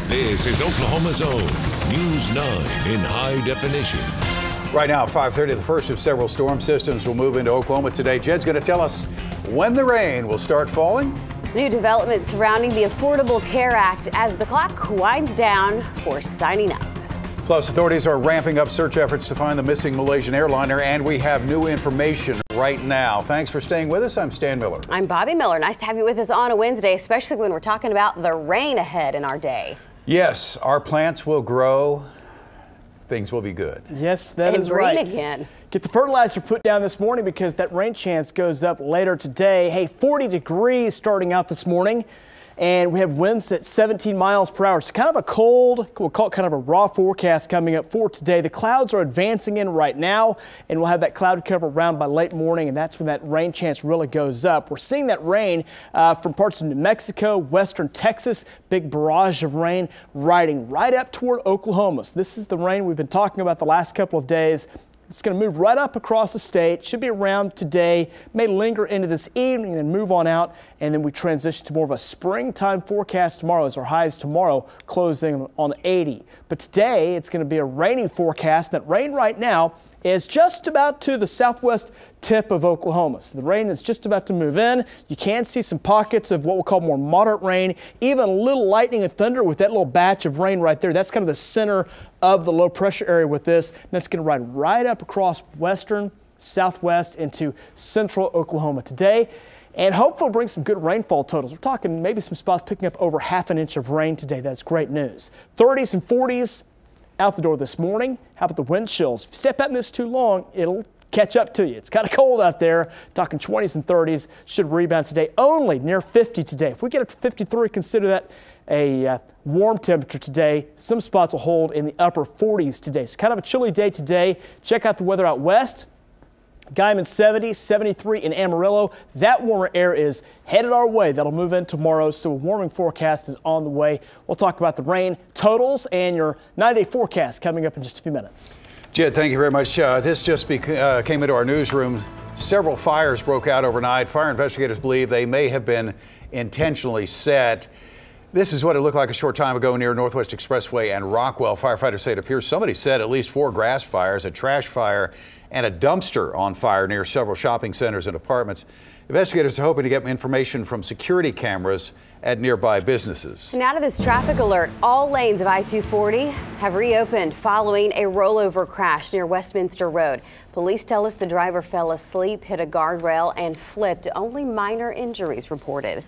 This is Oklahoma's own News 9 in high definition. Right now, 5:30, the first of several storm systems will move into Oklahoma today. Jed's going to tell us when the rain will start falling. New developments surrounding the Affordable Care Act as the clock winds down for signing up. Plus, authorities are ramping up search efforts to find the missing Malaysian airliner, and we have new information right now. Thanks for staying with us. I'm Stan Miller. I'm Bobby Miller. Nice to have you with us on a Wednesday, especially when we're talking about the rain ahead in our day. Yes, our plants will grow. Things will be good. Yes, that is right. Again. Get the fertilizer put down this morning because that rain chance goes up later today. Hey, 40 degrees starting out this morning. And we have winds at 17 miles per hour. So kind of a cold, we'll call it kind of a raw forecast coming up for today. The clouds are advancing in right now, and we'll have that cloud cover around by late morning, and that's when that rain chance really goes up. We're seeing that rain from parts of New Mexico, western Texas, big barrage of rain riding right up toward Oklahoma. So this is the rain we've been talking about the last couple of days. It's going to move right up across the state, should be around today, may linger into this evening and move on out, and then we transition to more of a springtime forecast tomorrow as our highs tomorrow closing on 80. But today it's going to be a rainy forecast. That rain right now is just about to the southwest tip of Oklahoma. So the rain is just about to move in. You can see some pockets of what we'll call more moderate rain, even a little lightning and thunder with that little batch of rain right there. That's kind of the center of the low pressure area with this. That's going to ride right up across western, southwest into central Oklahoma today. And hopefully bring some good rainfall totals. We're talking maybe some spots picking up over ½ inch of rain today. That's great news. 30s and 40s. Out the door this morning. How about the wind chills? If you step out in this too long, it'll catch up to you. It's kind of cold out there. Talking 20s and 30s. Should rebound today. Only near 50 today. If we get up to 53, consider that a warm temperature today. Some spots will hold in the upper 40s today. So kind of a chilly day today. Check out the weather out west. Guyman 70, 73 in Amarillo. That warmer air is headed our way. That'll move in tomorrow, so a warming forecast is on the way. We'll talk about the rain totals and your 9-day forecast coming up in just a few minutes. Jed, thank you very much. This just came into our newsroom. Several fires broke out overnight. Fire investigators believe they may have been intentionally set. This is what it looked like a short time ago near Northwest Expressway and Rockwell. Firefighters say it appears somebody set at least 4 grass fires, a trash fire, and a dumpster on fire near several shopping centers and apartments. Investigators are hoping to get information from security cameras at nearby businesses. And out of this traffic alert, all lanes of I-240 have reopened following a rollover crash near Westminster Road. Police tell us the driver fell asleep, hit a guardrail, and flipped. Only minor injuries reported.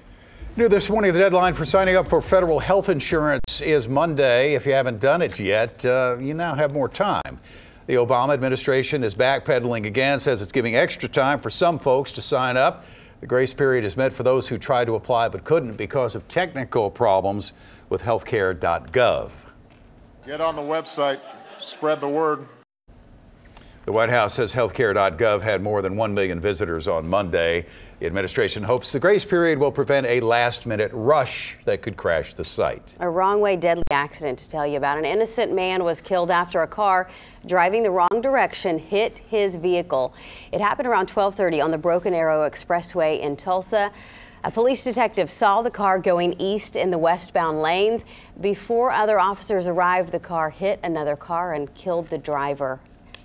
New this morning, the deadline for signing up for federal health insurance is Monday. If you haven't done it yet, you now have more time. The Obama administration is backpedaling again, says it's giving extra time for some folks to sign up. The grace period is meant for those who tried to apply but couldn't because of technical problems with healthcare.gov. Get on the website, spread the word. The White House says healthcare.gov had more than 1 million visitors on Monday. The administration hopes the grace period will prevent a last-minute rush that could crash the site. A wrong-way deadly accident to tell you about. An innocent man was killed after a car driving the wrong direction hit his vehicle. It happened around 12:30 on the Broken Arrow Expressway in Tulsa. A police detective saw the car going east in the westbound lanes. Before other officers arrived, the car hit another car and killed the driver.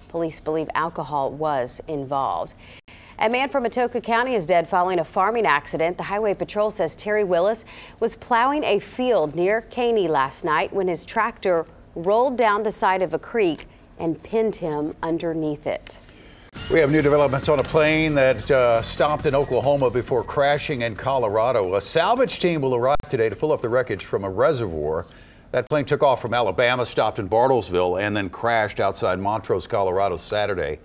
Police believe alcohol was involved. A man from Atoka County is dead following a farming accident. The Highway Patrol says Terry Willis was plowing a field near Caney last night when his tractor rolled down the side of a creek and pinned him underneath it. We have new developments on a plane that stopped in Oklahoma before crashing in Colorado. A salvage team will arrive today to pull up the wreckage from a reservoir. That plane took off from Alabama, stopped in Bartlesville, and then crashed outside Montrose, Colorado Saturday.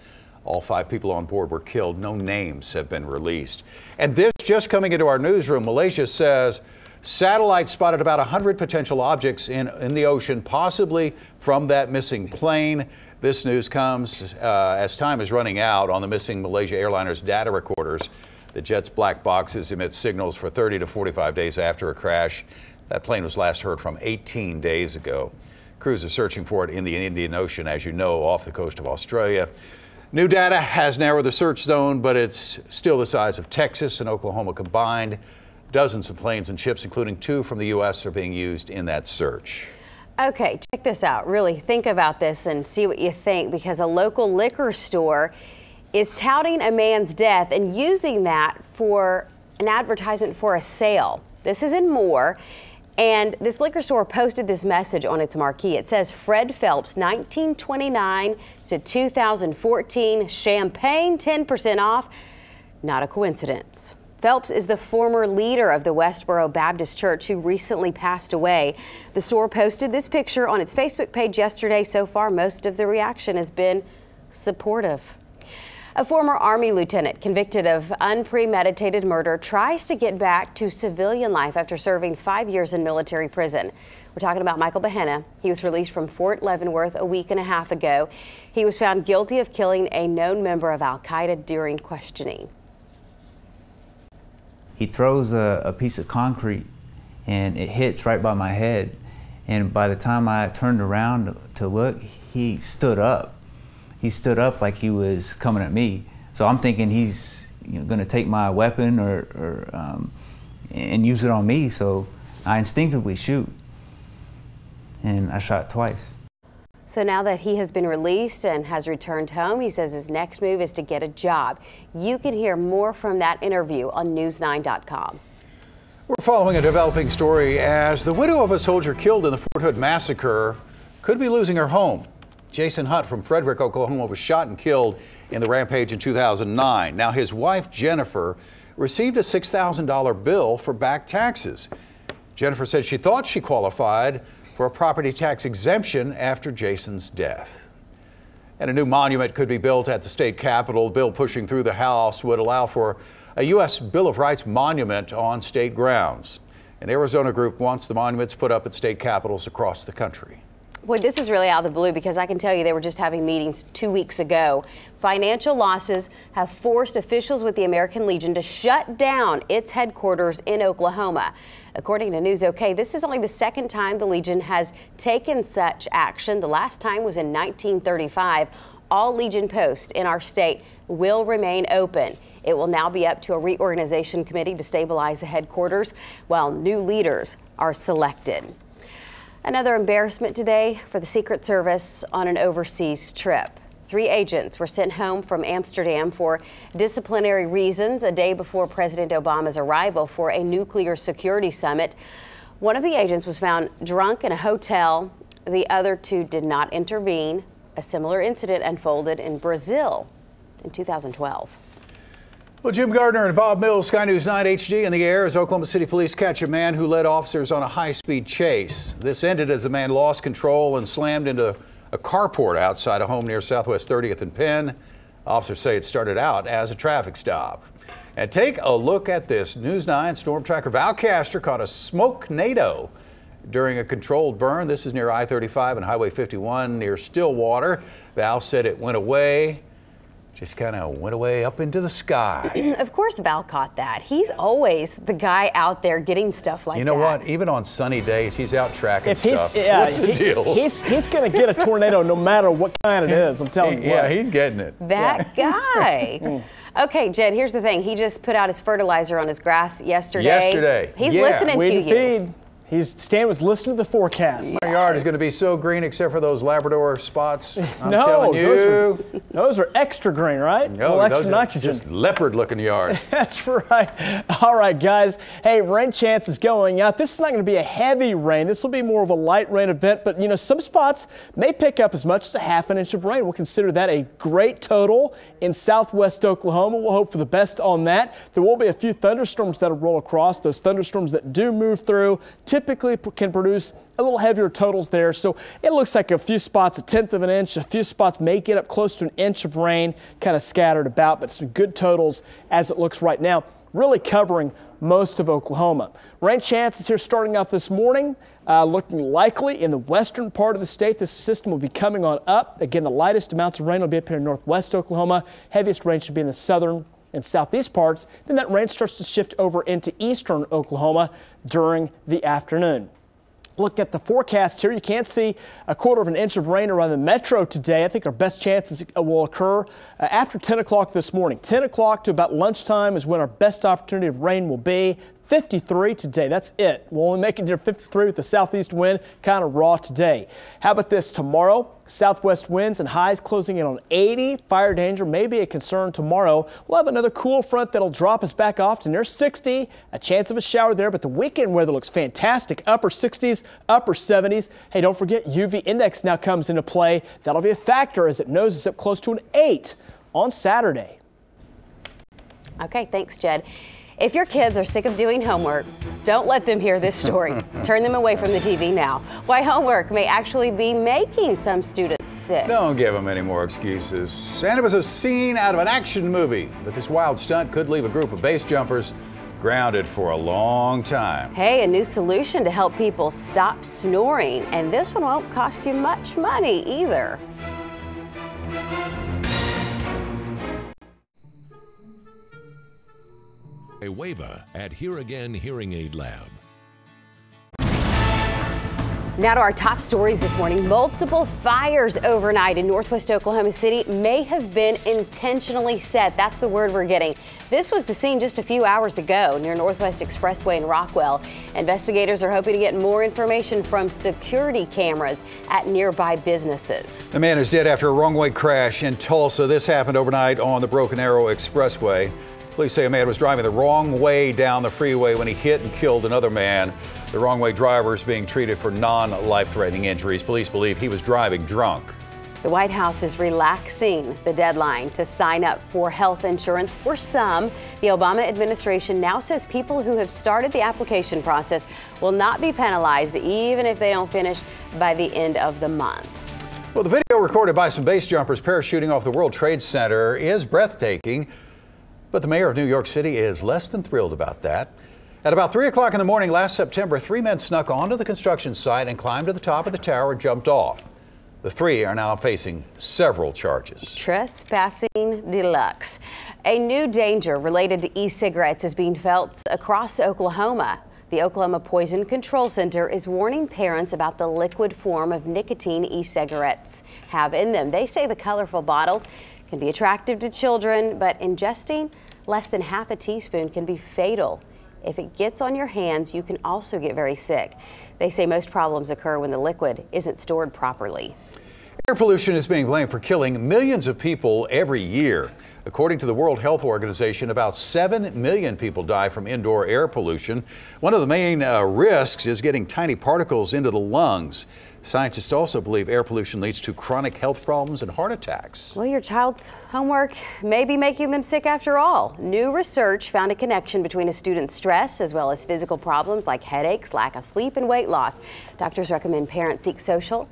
All 5 people on board were killed. No names have been released. And this just coming into our newsroom, Malaysia says satellites spotted about 100 potential objects in the ocean, possibly from that missing plane. This news comes as time is running out on the missing Malaysia airliner's data recorders. The jet's black boxes emit signals for 30 to 45 days after a crash. That plane was last heard from 18 days ago. Crews are searching for it in the Indian Ocean, as you know, off the coast of Australia. New data has narrowed the search zone, but it's still the size of Texas and Oklahoma combined. Dozens of planes and ships, including 2 from the U.S., are being used in that search. Okay, check this out. Really think about this and see what you think, because a local liquor store is touting a man's death and using that for an advertisement for a sale. This is in Moore, and this liquor store posted this message on its marquee. It says, Fred Phelps, 1929 to 2014, champagne 10% off. Not a coincidence. Phelps is the former leader of the Westboro Baptist Church who recently passed away. The store posted this picture on its Facebook page yesterday. So far, most of the reaction has been supportive. A former Army lieutenant convicted of unpremeditated murder tries to get back to civilian life after serving 5 years in military prison. We're talking about Michael Bahena. He was released from Fort Leavenworth a week and a half ago. He was found guilty of killing a known member of Al-Qaeda during questioning. He throws a piece of concrete and it hits right by my head. And by the time I turned around to look, he stood up. He stood up like he was coming at me. So I'm thinking he's gonna take my weapon and use it on me. So I instinctively shoot. And I shot twice. So now that he has been released and has returned home, he says his next move is to get a job. You can hear more from that interview on news9.com. We're following a developing story as the widow of a soldier killed in the Fort Hood massacre could be losing her home. Jason Hunt from Frederick, Oklahoma, was shot and killed in the rampage in 2009. Now his wife, Jennifer, received a $6,000 bill for back taxes. Jennifer said she thought she qualified for a property tax exemption after Jason's death. And a new monument could be built at the state capitol. The bill pushing through the House would allow for a U.S. Bill of Rights monument on state grounds. An Arizona group wants the monuments put up at state capitals across the country. Boy, this is really out of the blue, because I can tell you they were just having meetings 2 weeks ago. Financial losses have forced officials with the American Legion to shut down its headquarters in Oklahoma. According to News OK, this is only the second time the Legion has taken such action. The last time was in 1935. All Legion posts in our state will remain open. It will now be up to a reorganization committee to stabilize the headquarters while new leaders are selected. Another embarrassment today for the Secret Service on an overseas trip. 3 agents were sent home from Amsterdam for disciplinary reasons a day before President Obama's arrival for a nuclear security summit. One of the agents was found drunk in a hotel. The other 2 did not intervene. A similar incident unfolded in Brazil in 2012. Well, Jim Gardner and Bob Mills, Sky News 9 HD in the air as Oklahoma City police catch a man who led officers on a high-speed chase. This ended as the man lost control and slammed into a carport outside a home near Southwest 30th and Penn. Officers say it started out as a traffic stop. And take a look at this. News 9 storm tracker Val Castor caught a smoke-nado during a controlled burn. This is near I-35 and Highway 51 near Stillwater. Val said it went away. Just kind of went away up into the sky. Of course Val caught that. He's always the guy out there getting stuff like that. You know what? Even on sunny days, he's out tracking stuff. Yeah, what's the deal? He's going to get a tornado no matter what kind it is. I'm telling you. Yeah, he's getting it. That guy. Okay, Jed, here's the thing. He just put out his fertilizer on his grass yesterday. He's listening to you. Feed. Stan was listening to the forecast. My yard is going to be so green except for those Labrador spots. I'm telling you. Those are extra green, right? No, extra those nitrogen. Are just leopard-looking yard. That's right. All right, guys. Hey, rain chance is going out. This is not going to be a heavy rain. This will be more of a light rain event, but some spots may pick up as much as a ½ inch of rain. We'll consider that a great total in southwest Oklahoma. We'll hope for the best on that. There will be a few thunderstorms that'll roll across. Those thunderstorms that do move through typically can produce a little heavier totals there. So it looks like a few spots, a 1/10 of an inch, a few spots may get up close to an inch of rain kind of scattered about, but some good totals as it looks right now, really covering most of Oklahoma. Rain chances here starting out this morning, looking likely in the western part of the state. This system will be coming on up. Again, the lightest amounts of rain will be up here in northwest Oklahoma. Heaviest rain should be in the southern and southeast parts. Then that rain starts to shift over into eastern Oklahoma during the afternoon. Look at the forecast here. You can see a 1/4 of an inch of rain around the metro today. I think our best chances will occur after 10 o'clock this morning. 10 o'clock to about lunchtime is when our best opportunity of rain will be. 53 today. That's it. We'll only make it near 53 with the southeast wind, kind of raw today. How about this tomorrow? Southwest winds and highs closing in on 80. Fire danger may be a concern tomorrow. We'll have another cool front that'll drop us back off to near 60. A chance of a shower there, but the weekend weather looks fantastic. Upper 60s, upper 70s. Hey, don't forget UV index now comes into play. That'll be a factor as it noses up close to an 8 on Saturday. Okay, thanks, Jed. If your kids are sick of doing homework, don't let them hear this story. Turn them away from the TV now. Why homework may actually be making some students sick. Don't give them any more excuses. And it was a scene out of an action movie, but this wild stunt could leave a group of base jumpers grounded for a long time. Hey, a new solution to help people stop snoring, and this one won't cost you much money either. A waiver at Here Again Hearing Aid Lab. Now to our top stories this morning. Multiple fires overnight in northwest Oklahoma City may have been intentionally set. That's the word we're getting. This was the scene just a few hours ago near Northwest Expressway in Rockwell. Investigators are hoping to get more information from security cameras at nearby businesses. A man is dead after a wrong-way crash in Tulsa. This happened overnight on the Broken Arrow Expressway. Police say a man was driving the wrong way down the freeway when he hit and killed another man. The wrong-way driver is being treated for non-life-threatening injuries. Police believe he was driving drunk. The White House is relaxing the deadline to sign up for health insurance for some. The Obama administration now says people who have started the application process will not be penalized even if they don't finish by the end of the month. Well, the video recorded by some base jumpers parachuting off the World Trade Center is breathtaking. But the mayor of New York City is less than thrilled about that. At about 3 o'clock in the morning last September, 3 men snuck onto the construction site and climbed to the top of the tower and jumped off. The 3 are now facing several charges. Trespassing deluxe. A new danger related to e-cigarettes is being felt across Oklahoma. The Oklahoma Poison Control Center is warning parents about the liquid form of nicotine e-cigarettes have in them. They say the colorful bottles can be attractive to children, but ingesting less than half a teaspoon can be fatal. If it gets on your hands, you can also get very sick. They say most problems occur when the liquid isn't stored properly. Air pollution is being blamed for killing millions of people every year. According to the World Health Organization, about 7 million people die from indoor air pollution. One of the main risks is getting tiny particles into the lungs. Scientists also believe air pollution leads to chronic health problems and heart attacks. Well, your child's homework may be making them sick after all. New research found a connection between a student's stress as well as physical problems like headaches, lack of sleep, and weight loss. Doctors recommend parents seek social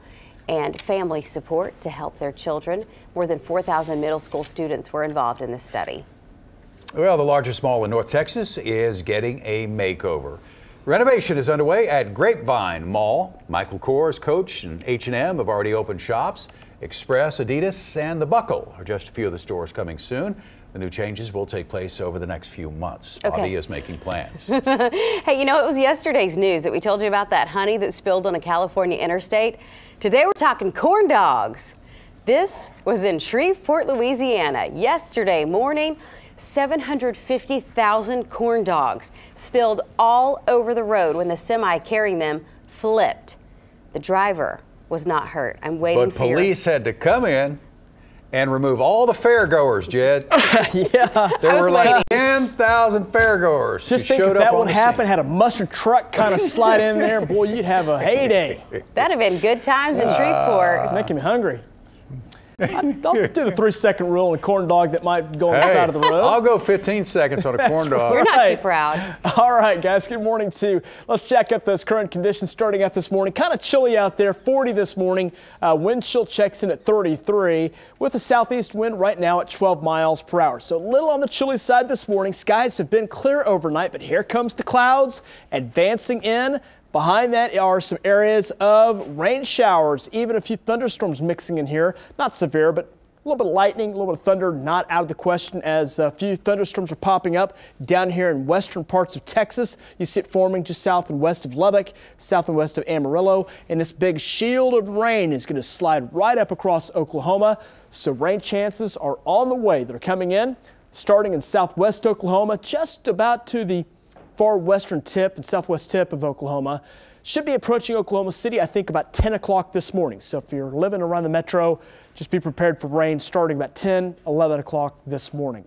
and family support to help their children. More than 4,000 middle school students were involved in this study. Well, the largest mall in North Texas is getting a makeover. Renovation is underway at Grapevine Mall. Michael Kors, Coach, and H&M have already opened shops. Express, Adidas, and The Buckle are just a few of the stores coming soon. The new changes will take place over the next few months. Bobby is making plans. Hey, you know, it was yesterday's news that we told you about that honey that spilled on a California interstate. Today we're talking corn dogs. This was in Shreveport, Louisiana. Yesterday morning, 750,000 corn dogs spilled all over the road when the semi carrying them flipped. The driver was not hurt. I'm waiting for police had to come in and remove all the fairgoers, Jed. Yeah. There were like 10,000 fairgoers. Just think if that would happen, had a mustard truck kind of slide in there, boy, you'd have a heyday. That'd have been good times in Shreveport. Making me hungry. I'll do the 3-second rule on a corn dog that might go on the side of the road. I'll go 15 seconds on a corn dog. You're not too proud. All right, guys, good morning too. Let's check up those current conditions starting out this morning. Kind of chilly out there, 40 this morning. Wind chill checks in at 33 with a southeast wind right now at 12 miles per hour. So a little on the chilly side this morning. Skies have been clear overnight, but here comes the clouds advancing in. Behind that are some areas of rain showers, even a few thunderstorms mixing in here. Not severe, but a little bit of lightning, a little bit of thunder, not out of the question as a few thunderstorms are popping up down here in western parts of Texas. You see it forming just south and west of Lubbock, south and west of Amarillo, and this big shield of rain is going to slide right up across Oklahoma. So rain chances are on the way. They're coming in, starting in southwest Oklahoma, just about to the far western tip and southwest tip of Oklahoma. Should be approaching Oklahoma City, I think, about 10 o'clock this morning. So if you're living around the metro, just be prepared for rain starting about 10, 11 o'clock this morning.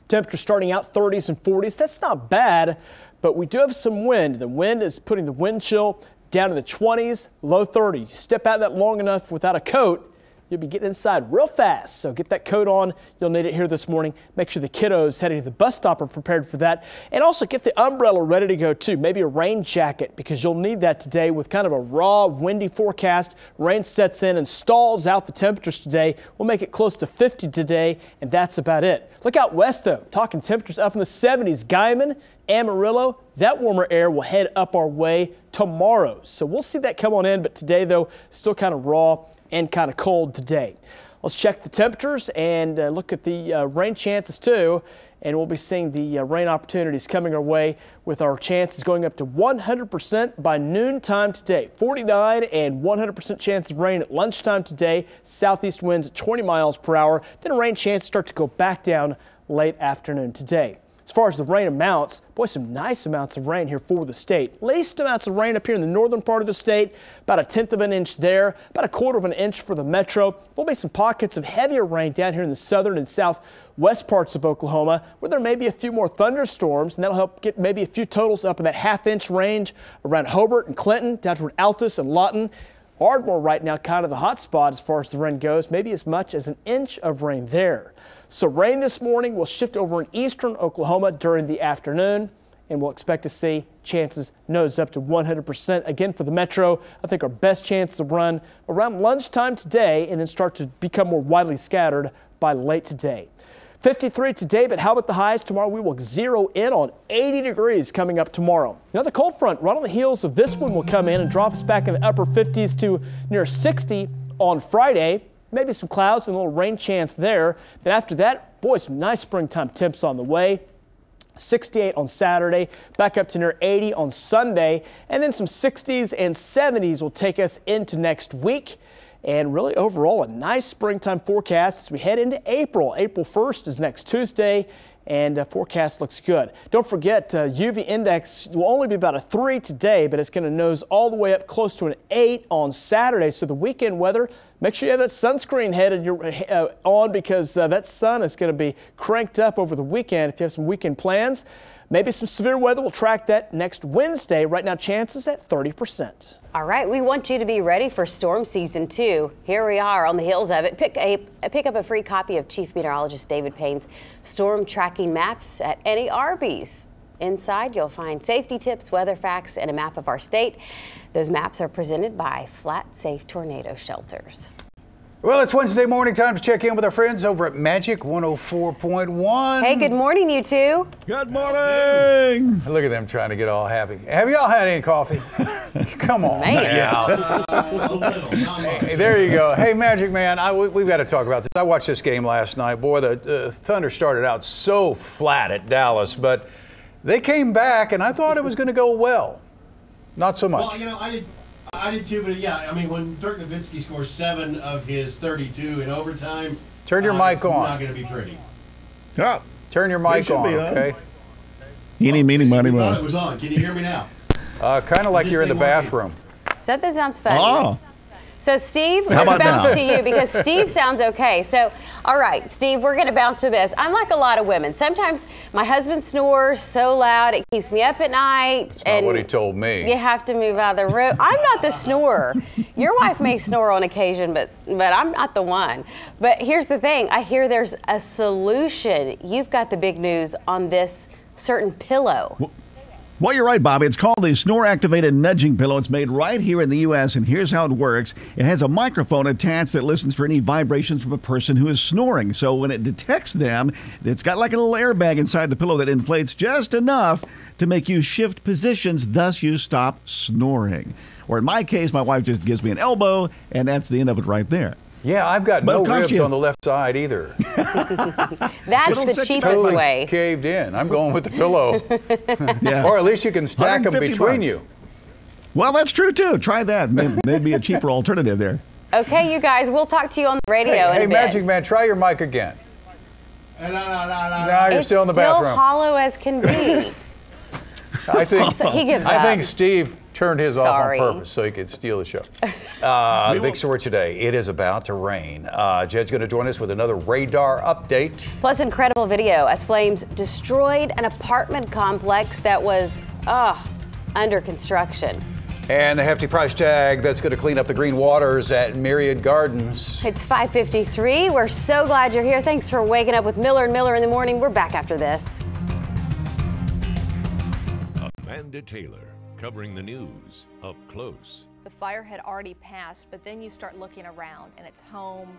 Temperature starting out 30s and 40s. That's not bad, but we do have some wind. The wind is putting the wind chill down to the 20s, low 30s. You step out that long enough without a coat, you'll be getting inside real fast. So get that coat on. You'll need it here this morning. Make sure the kiddos heading to the bus stop are prepared for that. And also get the umbrella ready to go too. Maybe a rain jacket, because you'll need that today with kind of a raw, windy forecast. Rain sets in and stalls out the temperatures today. We'll make it close to 50 today, and that's about it. Look out west though. Talking temperatures up in the 70s. Guyman, Amarillo, that warmer air will head up our way tomorrow. So we'll see that come on in, but today though, still kind of raw and kind of cold today. Let's check the temperatures and look at the rain chances too. And we'll be seeing the rain opportunities coming our way with our chances going up to 100% by noontime today. 49 and 100% chance of rain at lunchtime today. Southeast winds at 20 miles per hour. Then rain chances start to go back down late afternoon today. As far as the rain amounts, boy, some nice amounts of rain here for the state. Least amounts of rain up here in the northern part of the state, about 1/10 of an inch there, about 1/4 of an inch for the metro. There'll be some pockets of heavier rain down here in the southern and southwest parts of Oklahoma, where there may be a few more thunderstorms, and that'll help get maybe a few totals up in that half-inch range around Hobart and Clinton, down toward Altus and Lawton. Ardmore right now kind of the hot spot as far as the rain goes, maybe as much as an inch of rain there. So rain this morning will shift over in eastern Oklahoma during the afternoon, and we'll expect to see chances nose up to 100%. Again, for the metro, I think our best chance to run around lunchtime today and then start to become more widely scattered by late today. 53 today, but how about the highs tomorrow? We will zero in on 80 degrees coming up tomorrow. Another cold front right on the heels of this one will come in and drop us back in the upper 50s to near 60 on Friday. Maybe some clouds and a little rain chance there. Then after that, boy, some nice springtime temps on the way. 68 on Saturday, back up to near 80 on Sunday, and then some 60s and 70s will take us into next week. And really overall a nice springtime forecast as we head into April. April 1st is next Tuesday, and forecast looks good. Don't forget, UV index will only be about a 3 today, but it's going to nose all the way up close to an 8 on Saturday. So the weekend weather, make sure you have that sunscreen headed on, because that sun is going to be cranked up over the weekend if you have some weekend plans. Maybe some severe weather. We'll track that next Wednesday. Right now, chances at 30%. All right, we want you to be ready for storm season 2. Here we are on the heels of it. Pick up a free copy of Chief Meteorologist David Payne's storm tracking maps at any Arby's. Inside, you'll find safety tips, weather facts, and a map of our state. Those maps are presented by Flat Safe Tornado Shelters. Well, it's Wednesday morning, time to check in with our friends over at Magic 104.1. Hey, good morning, you two. Good morning. Look at them trying to get all happy. Have y'all had any coffee? Come on now. Hey, there you go. Hey, Magic Man, we've got to talk about this. I watched this game last night. Boy, the Thunder started out so flat at Dallas, but they came back, and I thought it was going to go well. Not so much. Well, you know, I did too, but yeah, I mean, when Dirk Nowitzki scores 7 of his 32 in overtime, turn your mic on. It's not going to be pretty. Yeah. Turn your mic on, okay? Eeny, meeny, miny, I thought moe. it was on. Can you hear me now? Kind of like you're in the bathroom. Something sounds funny. Oh. So, Steve, How let's about bounce now? to you because Steve sounds okay. So, all right, Steve, we're going to bounce to this. I'm like a lot of women. Sometimes my husband snores so loud it keeps me up at night. That's not what he told me. You have to move out of the room. I'm not the snorer. Your wife may snore on occasion, but I'm not the one. But here's the thing. I hear there's a solution. You've got the big news on this certain pillow. Well, you're right, Bobby. It's called the Snore-Activated Nudging Pillow. It's made right here in the U.S., and here's how it works. It has a microphone attached that listens for any vibrations from a person who is snoring. So when it detects them, it's got like a little airbag inside the pillow that inflates just enough to make you shift positions, thus you stop snoring. Or in my case, my wife just gives me an elbow, and that's the end of it right there. Yeah, I've got But no it costs ribs you- on the left side either. That's the cheapest Totally way. caved in. I'm going with the pillow. Yeah. Or at least you can stack them 150 between bucks. you. Well, that's true, too. Try that. Maybe a cheaper alternative there. Okay, you guys, we'll talk to you on the radio in Hey, a bit. Magic Man, try your mic again. No. Now you're It's still in the still bathroom. hollow as can be. I think He gives I up. think Steve turned his off on Sorry. purpose so he could steal the show. The big story today, it is about to rain. Jed's going to join us with another radar update. Plus, incredible video as flames destroyed an apartment complex that was under construction. And the hefty price tag that's going to clean up the green waters at Myriad Gardens. It's 5:53. We're so glad you're here. Thanks for waking up with Miller and Miller in the morning. We're back after this. Amanda Taylor covering the news up close. The fire had already passed, but then you start looking around and it's home.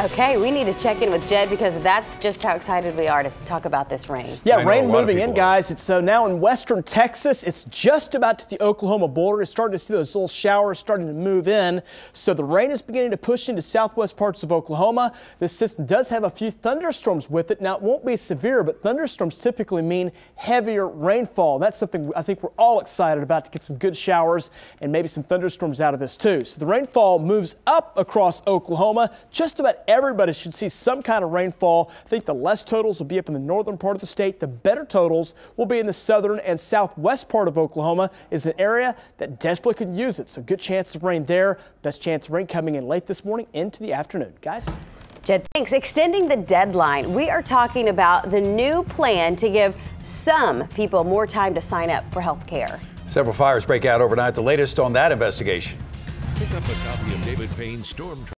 Okay, we need to check in with Jed because that's just how excited we are to talk about this rain. Yeah, I know rain a lot of moving in, people guys. It's now in western Texas. It's just about to the Oklahoma border. It's starting to see those little showers starting to move in. So the rain is beginning to push into southwest parts of Oklahoma. This system does have a few thunderstorms with it. Now, it won't be severe, but thunderstorms typically mean heavier rainfall. That's something I think we're all excited about, to get some good showers and maybe some thunderstorms out of this too. So the rainfall moves up across Oklahoma. Just about everybody should see some kind of rainfall. I think the less totals will be up in the northern part of the state. The better totals will be in the southern and southwest part of Oklahoma. Is an area that desperately could use it. So good chance of rain there. Best chance of rain coming in late this morning into the afternoon. Guys? Jed, thanks. Extending the deadline, we are talking about the new plan to give some people more time to sign up for health care. Several fires break out overnight. The latest on that investigation. Pick up a copy of David Payne's Storm